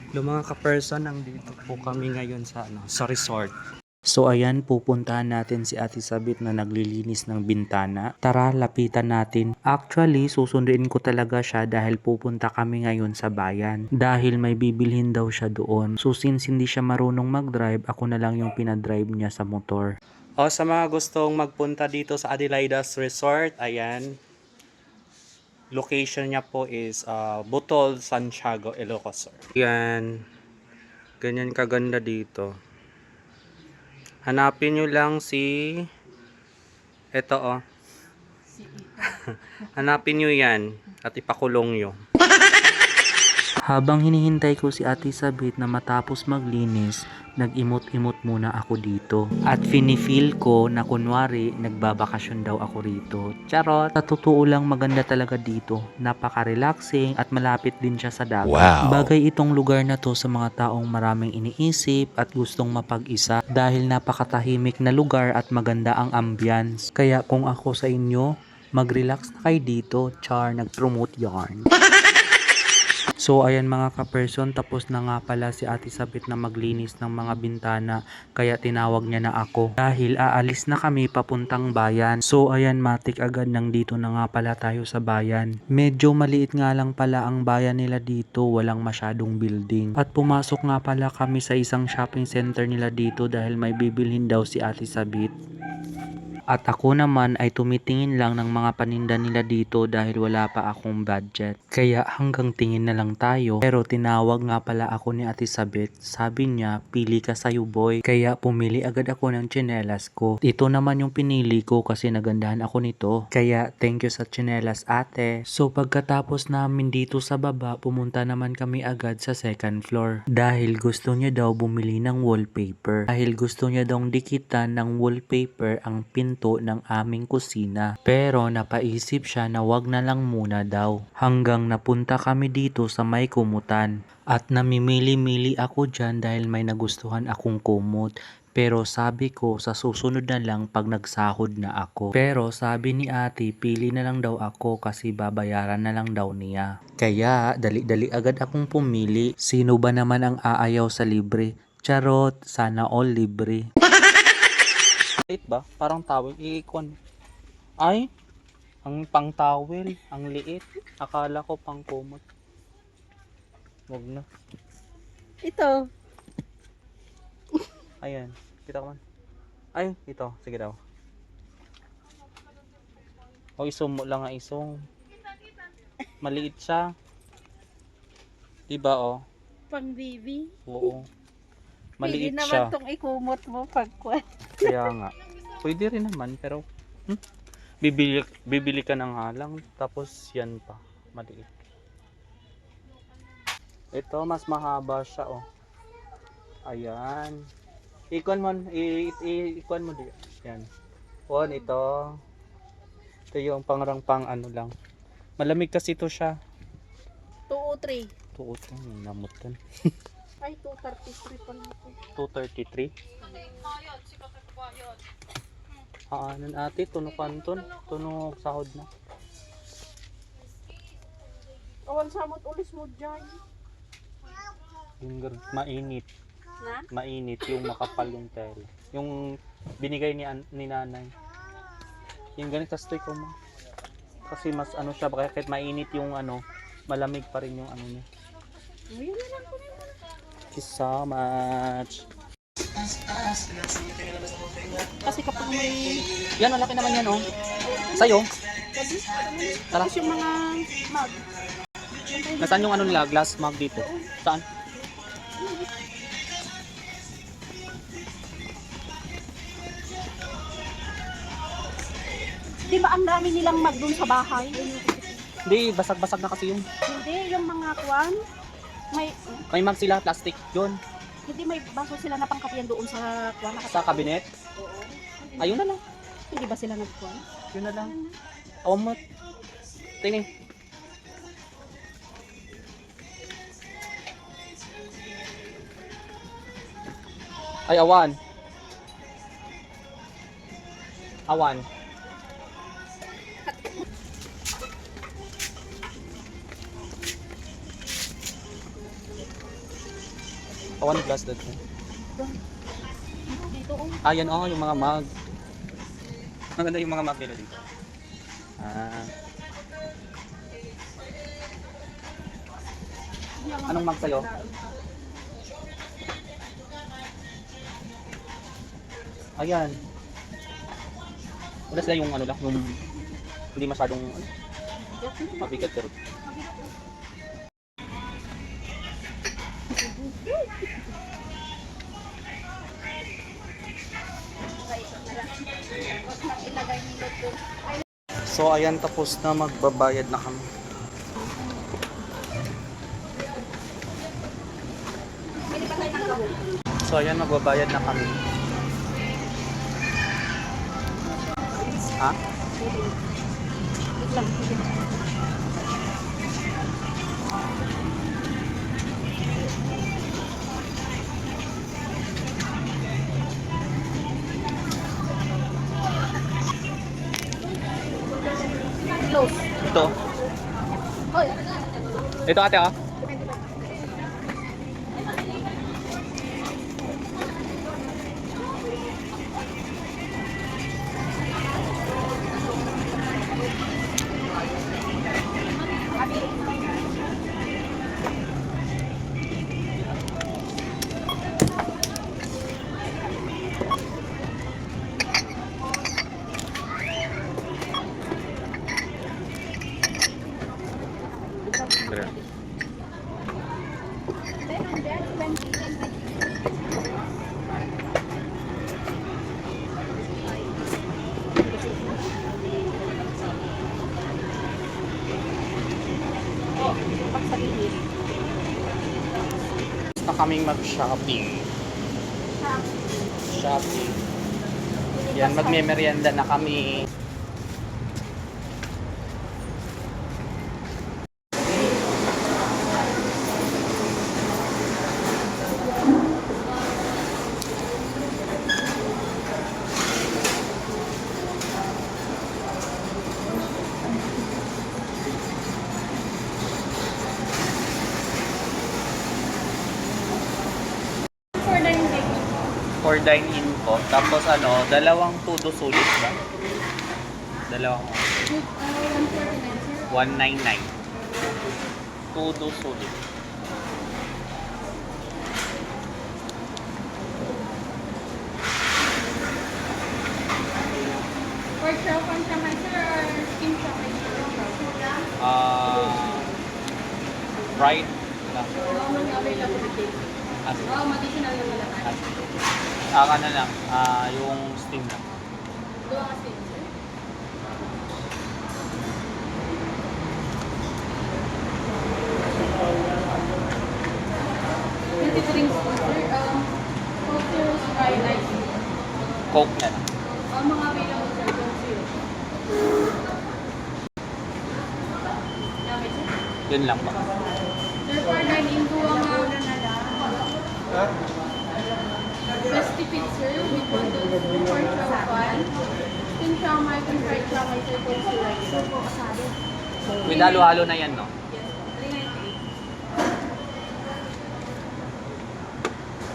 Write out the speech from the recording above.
Hello mga ka-person, nandito po kami ngayon sa resort. So ayan, pupuntahan natin si Ate Sabit na naglilinis ng bintana. Tara, lapitan natin. Actually, susunduin ko talaga siya dahil pupunta kami ngayon sa bayan. Dahil may bibilhin daw siya doon. So since hindi siya marunong mag-drive, ako na lang yung pinadrive niya sa motor. O sa mga gustong magpunta dito sa Adelaida's Resort, ayan. Location niya po is Butol, Santiago, Ilocos Sur. Yan. Ganyan kaganda dito. Hanapin nyo lang si... Ito oh. Hanapin nyo yan at ipakulong nyo. Habang hinihintay ko si Ate Sabit na matapos maglinis, nag-imot-imot muna ako dito. At finifeel ko na kunwari nagbabakasyon daw ako rito. Charot! Sa totoo lang maganda talaga dito. Napaka-relaxing at malapit din siya sa dagat. Wow. Bagay itong lugar na to sa mga taong maraming iniisip at gustong mapag-isa dahil napakatahimik na lugar at maganda ang ambience. Kaya kung ako sa inyo, mag-relax na kayo dito. Char, nag-promote yarn. So ayan mga ka-person, tapos na nga pala si Ate Sabit na maglinis ng mga bintana, kaya tinawag niya na ako dahil aalis na kami papuntang bayan. So ayan, matik agad nang dito na nga pala tayo sa bayan. Medyo maliit nga lang pala ang bayan nila dito, walang masyadong building. At pumasok nga pala kami sa isang shopping center nila dito dahil may bibilhin daw si Ate Sabit. At ako naman ay tumitingin lang ng mga paninda nila dito dahil wala pa akong budget. Kaya hanggang tingin na lang tayo. Pero tinawag nga pala ako ni Ate Sabit. Sabi niya, pili ka sa'yo boy. Kaya pumili agad ako ng tsinelas ko. Ito naman yung pinili ko kasi nagandahan ako nito. Kaya thank you sa tsinelas ate. So pagkatapos namin dito sa baba, pumunta naman kami agad sa second floor. Dahil gusto niya daw bumili ng wallpaper. Dahil gusto niya daw dikitan ng wallpaper ang pinto ng aming kusina. Pero napaisip siya na wag na lang muna daw. Hanggang napunta kami dito sa may kumutan. At namimili-mili ako dyan dahil may nagustuhan akong kumot. Pero sabi ko sa susunod na lang pag nagsahod na ako. Pero sabi ni ate, pili na lang daw ako kasi babayaran na lang daw niya. Kaya dali-dali agad akong pumili. Sino ba naman ang aayaw sa libre? Charot, sana all libre. Liit ba? Parang towel. Iikon. Ay, ang pang towel. Ang liit. Akala ko pang kumot. Wag na. Ito. Ayan. Kita ko man. Ay, ito. Sige daw. O, isum mo lang nga isong. Maliit siya. Diba o? Pang baby. Oo. Pwede Maliit naman siya. tong ikumot mo pagkwan. Kaya nga. Pwede rin naman pero bibili ka ng halang tapos yan pa. Maliit. Ito mas mahaba siya oh. Ayan. Ikon mo ikon mo diyan. Yan. One ito. Ito yung pang ano lang. Malamig kasi ito siya. 2 o 3. Tuot lang namutan. Ay, 233 pa natin. 233. Aanan ate, tunukan ton. Tunog sahod na. Awan samot ulis mo dyan. Yung mainit. Na? Mainit yung makapal yung tela. Yung binigay ni nanay. Yung ganito stoy ko mo. Kasi mas ano siya, kahit mainit yung ano, malamig pa rin yung ano niya. Ayun na lang po. Thank you so much. Kasi kapag may... Yan, ang laki naman yan oh. Sa'yo? Tara. Tapos yung mga mag. Nasaan yung ano nila, glass mug dito? Saan? Di ba ang dami nilang mag dun sa bahay? Hindi, basag-basag na kasi yung. Hindi, yung mga kwan. May mug sila, plastic. Yun, Hindi may baso sila na pangkapian doon sa kwan. sa cabinet. Oo. Ayun na lang. Hindi ba sila nagkwan? Yun na lang. Omot. Tingin. Ay, awan. Awan. One plus that. Dito, oh. Yan oh, yung mga mug. Maganda yung mga mug nila dito. Anong mug sa'yo? Ayan. Wala sila yung ano lang, yung hindi masyadong mabigat pero. So ayan, tapos na, magbabayad na kami. So ayan, magbabayad na kami. Ha? Wait lang. Close. Ito. Hoy. Ito ate ah. Pagsabihin. Gusto kaming mag-shopping. Shopping. Yan, magme-merienda na kami. For dine-in ko. Tapos ano, dalawang tudo sulit ba? Dalawang 199. Tudo sulit. Pork chow pan naman sir or skin chow? Fried lang. As, Additional yung malakas. ano lang, yung steam lang. Doon kasi sir. Hindi po rin sir. Cultures fried rice. Coke na lang. Mga available sir. Don't zero. Dami sir. Yun lang ba? Sir, for dine-in po ang Best tipid sir, with one to pork chow pan, skin chow mai, and fried chow mai sir, kung sila. With halo-halo na yan, no?